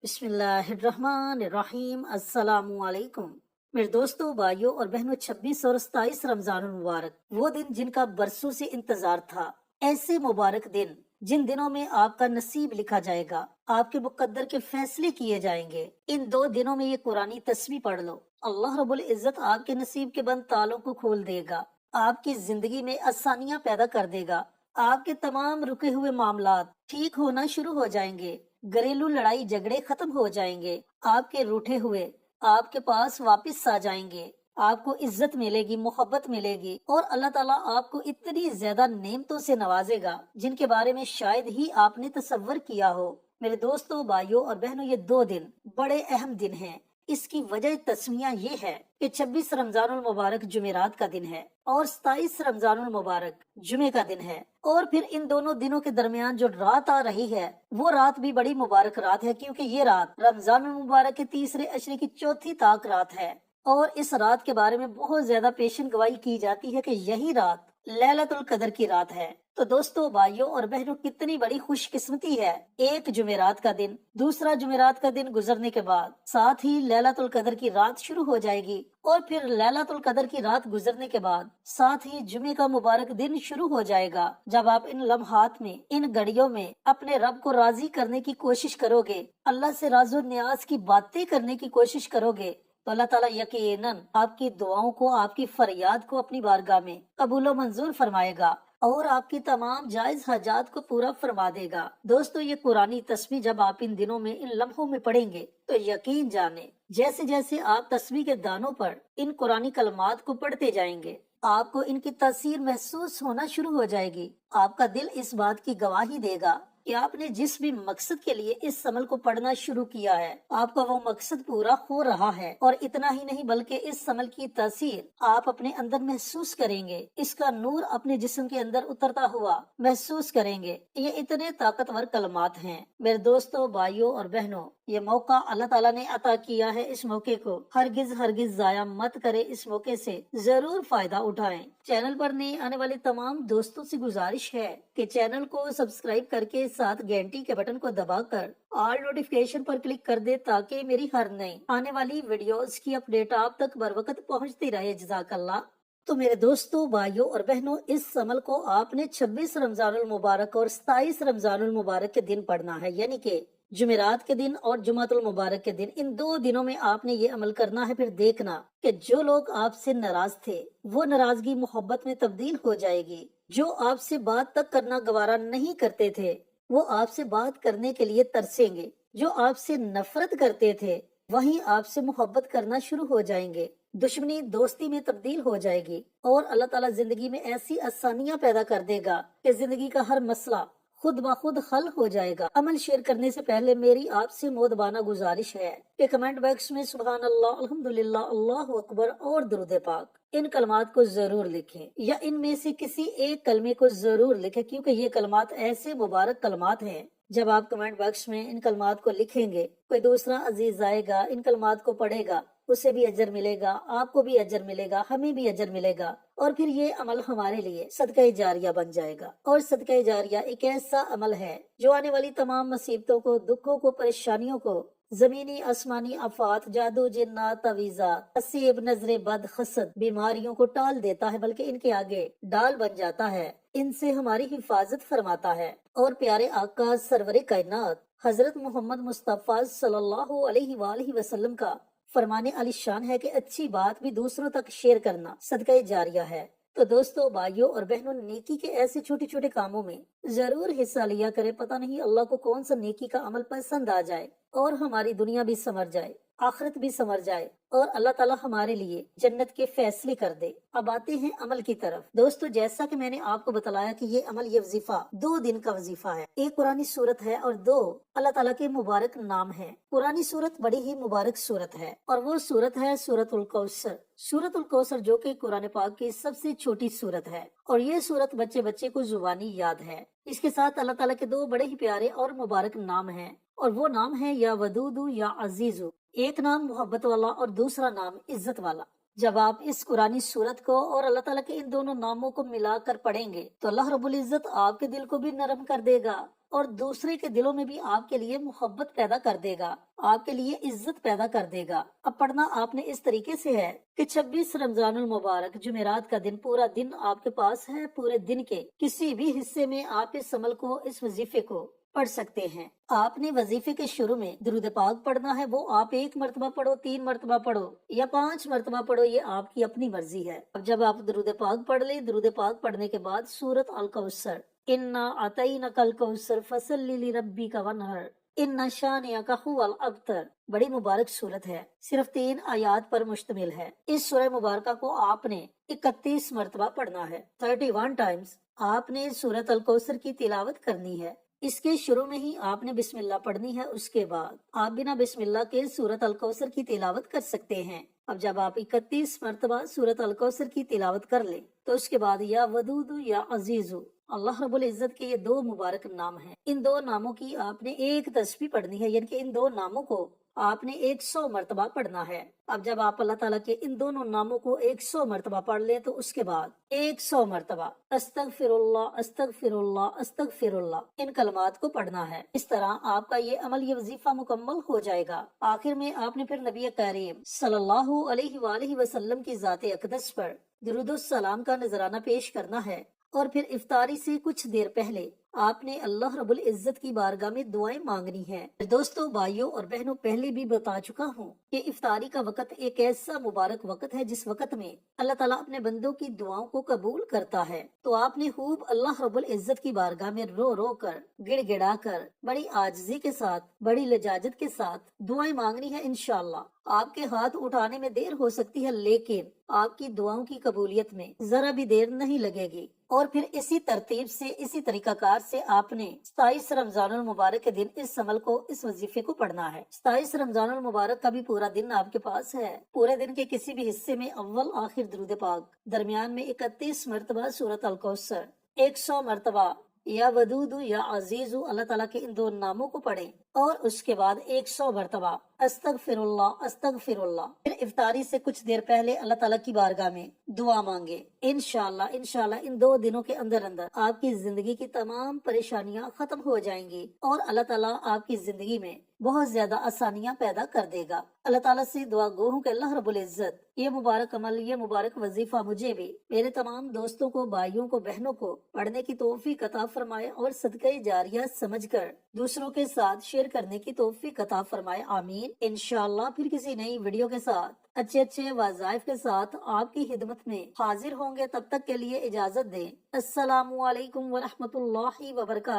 بسم اللہ الرحمن الرحیم، السلام علیکم میرے دوستوں، بھائیوں اور بہنوں۔ 26 اور 27 رمضان المبارک، وہ دن جن کا برسوں سے انتظار تھا۔ ایسے مبارک دن جن دنوں میں آپ کا نصیب لکھا جائے گا، آپ کے مقدر کے فیصلے کیے جائیں گے۔ ان 2 دنوں میں یہ قرآنی تسبیح پڑھ لو، اللہ رب العزت آپ کے نصیب کے بند تالوں کو کھول دے گا، آپ کی زندگی میں آسانیاں پیدا کر دے گا، آپ کے تمام رکے ہوئے معاملات ٹھیک ہونا شروع ہو جائیں گے، گھریلو لڑائی جھگڑے ختم ہو جائیں گے، آپ کے روٹھے ہوئے آپ کے پاس واپس آ جائیں گے، آپ کو عزت ملے گی، محبت ملے گی، اور اللہ تعالیٰ آپ کو اتنی زیادہ نعمتوں سے نوازے گا جن کے بارے میں شاید ہی آپ نے تصور کیا ہو۔ میرے دوستوں، بھائیوں اور بہنوں، یہ 2 دن بڑے اہم دن ہیں۔ اس کی وجہ تسمیہ یہ ہے کہ 26 رمضان المبارک جمعرات کا دن ہے اور 27 رمضان المبارک جمعے کا دن ہے، اور پھر ان دونوں دنوں کے درمیان جو رات آ رہی ہے وہ رات بھی بڑی مبارک رات ہے، کیونکہ یہ رات رمضان المبارک کے تیسرے عشرے کی چوتھی طاق رات ہے، اور اس رات کے بارے میں بہت زیادہ پیشن گوئی کی جاتی ہے کہ یہی رات لیلۃ القدر کی رات ہے۔ تو دوستو، بھائیوں اور بہنوں، کتنی بڑی خوش قسمتی ہے، ایک جمعرات کا دن، دوسرا جمعرات کا دن گزرنے کے بعد ساتھ ہی لیلۃ القدر کی رات شروع ہو جائے گی، اور پھر لیلۃ القدر کی رات گزرنے کے بعد ساتھ ہی جمعے کا مبارک دن شروع ہو جائے گا، جب آپ ان لمحات میں، ان گھڑیوں میں اپنے رب کو راضی کرنے کی کوشش کرو گے، اللہ سے راز و نیاز کی باتیں کرنے کی کوشش کرو گے، تو اللہ تعالیٰ یقیناً آپ کی دعاؤں کو، آپ کی فریاد کو اپنی بارگاہ میں قبول و منظور فرمائے گا اور آپ کی تمام جائز حاجات کو پورا فرما دے گا۔ دوستو، یہ قرآنی تسبیح جب آپ ان دنوں میں، ان لمحوں میں پڑھیں گے تو یقین جانیں، جیسے جیسے آپ تسبیح کے دانوں پر ان قرآنی کلمات کو پڑھتے جائیں گے، آپ کو ان کی تاثیر محسوس ہونا شروع ہو جائے گی۔ آپ کا دل اس بات کی گواہی دے گا کہ آپ نے جس بھی مقصد کے لیے اس عمل کو پڑھنا شروع کیا ہے، آپ کا وہ مقصد پورا ہو رہا ہے، اور اتنا ہی نہیں بلکہ اس عمل کی تاثیر آپ اپنے اندر محسوس کریں گے، اس کا نور اپنے جسم کے اندر اترتا ہوا محسوس کریں گے۔ یہ اتنے طاقتور کلمات ہیں میرے دوستوں، بھائیوں اور بہنوں۔ یہ موقع اللہ تعالیٰ نے عطا کیا ہے، اس موقع کو ہرگز ضائع مت کرے، اس موقع سے ضرور فائدہ اٹھائیں۔ چینل پر نئے آنے والے تمام دوستوں سے گزارش ہے کہ چینل کو سبسکرائب کر کے ساتھ گھنٹی کے بٹن کو دبا کر آل نوٹیفیکیشن پر کلک کر دے، تاکہ میری ہر نئی آنے والی ویڈیوز کی اپڈیٹ آپ تک بر وقت پہنچتی رہے۔ جزاک اللہ۔ تو میرے دوستوں، بھائیوں اور بہنوں، اس عمل کو آپ نے 26 رمضان المبارک اور 27 رمضان المبارک کے دن پڑھنا ہے، یعنی کہ جمعرات کے دن اور جمعۃ المبارک کے دن۔ ان 2 دنوں میں آپ نے یہ عمل کرنا ہے۔ پھر دیکھنا کہ جو لوگ آپ سے ناراض تھے وہ ناراضگی محبت میں تبدیل ہو جائے گی، جو آپ سے بات تک کرنا گوارا نہیں کرتے تھے وہ آپ سے بات کرنے کے لیے ترسیں گے، جو آپ سے نفرت کرتے تھے وہیں آپ سے محبت کرنا شروع ہو جائیں گے، دشمنی دوستی میں تبدیل ہو جائے گی، اور اللہ تعالیٰ زندگی میں ایسی آسانیاں پیدا کر دے گا کہ زندگی کا ہر مسئلہ خود بخود حل ہو جائے گا۔ عمل شیئر کرنے سے پہلے میری آپ سے مؤدبانہ گزارش ہے کہ کمنٹ باکس میں سبحان اللہ، الحمدللہ، اللہ اکبر اور درود پاک ان کلمات کو ضرور لکھیں، یا ان میں سے کسی ایک کلمے کو ضرور لکھیں، کیونکہ یہ کلمات ایسے مبارک کلمات ہیں۔ جب آپ کمنٹ باکس میں ان کلمات کو لکھیں گے، کوئی دوسرا عزیز آئے گا، ان کلمات کو پڑھے گا، اسے بھی اجر ملے گا، آپ کو بھی اجر ملے گا، ہمیں بھی اجر ملے گا، اور پھر یہ عمل ہمارے لیے صدقہ جاریہ بن جائے گا۔ اور صدقہ جاریہ ایک ایسا عمل ہے جو آنے والی تمام مصیبتوں کو، دکھوں کو، پریشانیوں کو، زمینی آسمانی آفات، جادو، جنات، تعویذات، نصیب، نظر بد، حسد، بیماریوں کو ٹال دیتا ہے، بلکہ ان کے آگے ڈال بن جاتا ہے، ان سے ہماری حفاظت فرماتا ہے۔ اور پیارے آقا سرور کائنات حضرت محمد مصطفیٰ صلی اللہ علیہ وآلہ وسلم کا فرمانے علی شان ہے کہ اچھی بات بھی دوسروں تک شیئر کرنا صدقہ جاریہ ہے۔ تو دوستو، بھائیوں اور بہنوں، نیکی کے ایسے چھوٹے چھوٹے کاموں میں ضرور حصہ لیا کرے۔ پتہ نہیں اللہ کو کون سا نیکی کا عمل پسند آ جائے اور ہماری دنیا بھی سنور جائے، آخرت بھی سنور جائے، اور اللہ تعالیٰ ہمارے لیے جنت کے فیصلے کر دے۔ اب آتے ہیں عمل کی طرف۔ دوستو، جیسا کہ میں نے آپ کو بتلایا کہ یہ عمل، یہ وظیفہ 2 دن کا وظیفہ ہے، ایک قرآنی سورت ہے اور 2 اللہ تعالیٰ کے مبارک نام ہیں۔ قرآنی سورت بڑی ہی مبارک سورت ہے، اور وہ سورت ہے سورت الکوثر۔ سورت الکوثر جو کہ قرآن پاک کی سب سے چھوٹی سورت ہے، اور یہ سورت بچے بچے کو زبانی یاد ہے۔ اس کے ساتھ اللہ تعالیٰ کے 2 بڑے ہی پیارے اور مبارک نام ہیں، اور وہ نام ہے یا ودودو یا عزیزو۔ ایک نام محبت والا اور دوسرا نام عزت والا۔ جب آپ اس قرآنی سورت کو اور اللہ تعالیٰ کے ان دونوں ناموں کو ملا کر پڑھیں گے تو اللہ رب العزت آپ کے دل کو بھی نرم کر دے گا، اور دوسرے کے دلوں میں بھی آپ کے لیے محبت پیدا کر دے گا، آپ کے لیے عزت پیدا کر دے گا۔ اب پڑھنا آپ نے اس طریقے سے ہے کہ 26 رمضان المبارک جمعرات کا دن پورا دن آپ کے پاس ہے، پورے دن کے کسی بھی حصے میں آپ اس عمل کو، اس وظیفے کو پڑھ سکتے ہیں۔ آپ نے وظیفے کے شروع میں درود پاک پڑھنا ہے، وہ آپ 1 مرتبہ پڑھو، 3 مرتبہ پڑھو یا 5 مرتبہ پڑھو، یہ آپ کی اپنی مرضی ہے۔ اب جب آپ درود پاک پڑھ لیں، درود پاک پڑھنے کے بعد سورۃ الکوثر، انا اعطیناک الکوثر فصلی لربک وانحر ان شانئک هو الابتر، بڑی مبارک صورت ہے، صرف 3 آیات پر مشتمل ہے۔ اس سورہ مبارکہ کو آپ نے 31 مرتبہ پڑھنا ہے، 31 ٹائمز آپ نے سورۃ الکوثر کی تلاوت کرنی ہے۔ اس کے شروع میں ہی آپ نے بسم اللہ پڑھنی ہے، اس کے بعد آپ بنا بسم اللہ کے سورۃ الکوثر کی تلاوت کر سکتے ہیں۔ اب جب آپ 31 مرتبہ سورۃ الکوثر کی تلاوت کر لیں تو اس کے بعد یا ودود یا عزیزو، اللہ رب العزت کے یہ 2 مبارک نام ہیں، ان 2 ناموں کی آپ نے ایک تسبیح پڑھنی ہے، یعنی کہ ان 2 ناموں کو آپ نے 100 مرتبہ پڑھنا ہے۔ اب جب آپ اللہ تعالیٰ کے ان دونوں ناموں کو 100 مرتبہ پڑھ لیں تو اس کے بعد 100 مرتبہ استغفر اللہ استغفر اللہ استغفر اللہ ان کلمات کو پڑھنا ہے۔ اس طرح آپ کا یہ عمل، یہ وظیفہ مکمل ہو جائے گا۔ آخر میں آپ نے پھر نبی کریم صلی اللہ علیہ وآلہ وسلم کی ذات اقدس پر درود السلام کا نذرانہ پیش کرنا ہے، اور پھر افطاری سے کچھ دیر پہلے آپ نے اللہ رب العزت کی بارگاہ میں دعائیں مانگنی ہیں۔ دوستو، بھائیوں اور بہنوں، پہلے بھی بتا چکا ہوں کہ افطاری کا وقت ایک ایسا مبارک وقت ہے جس وقت میں اللہ تعالیٰ اپنے بندوں کی دعاؤں کو قبول کرتا ہے۔ تو آپ نے خوب اللہ رب العزت کی بارگاہ میں رو رو کر، گڑ گڑا کر، بڑی عاجزی کے ساتھ، بڑی لجاجت کے ساتھ دعائیں مانگنی ہے۔ انشاءاللہ آپ کے ہاتھ اٹھانے میں دیر ہو سکتی ہے، لیکن آپ کی دعاؤں کی قبولیت میں ذرا بھی دیر نہیں لگے گی۔ اور پھر اسی ترتیب سے، اسی طریقہ کار سے آپ نے 27 رمضان المبارک کے دن اس عمل کو، اس وظیفے کو پڑھنا ہے۔ 27 رمضان المبارک کا بھی پورا دن آپ کے پاس ہے، پورے دن کے کسی بھی حصے میں اول آخر درود پاک، درمیان میں 31 مرتبہ سورۃ الکوثر، 100 مرتبہ یا ودود یا عزیز، اللہ تعالیٰ کے ان 2 ناموں کو پڑھیں، اور اس کے بعد 100 مرتبہ استغفر اللہ استغفر اللہ۔ پھر افطاری سے کچھ دیر پہلے اللہ تعالیٰ کی بارگاہ میں دعا مانگے۔ انشاءاللہ ان 2 دنوں کے اندر آپ کی زندگی کی تمام پریشانیاں ختم ہو جائیں گی، اور اللہ تعالیٰ آپ کی زندگی میں بہت زیادہ آسانیاں پیدا کر دے گا۔ اللہ تعالیٰ سے دعا گو ہوں کہ اللہ رب العزت یہ مبارک عمل، یہ مبارک وظیفہ مجھے بھی، میرے تمام دوستوں کو، بھائیوں کو، بہنوں کو پڑھنے کی توفیق عطا فرمائے، اور صدقہ جاریہ سمجھ کر دوسروں کے ساتھ شیئر کرنے کی توفیق عطا فرمائے، آمین۔ انشاءاللہ پھر کسی نئی ویڈیو کے ساتھ، اچھے وظائف کے ساتھ آپ کی خدمت میں حاضر ہوں گے۔ تب تک کے لیے اجازت دیں۔ السلام علیکم ورحمۃ اللہ وبرکاتہ۔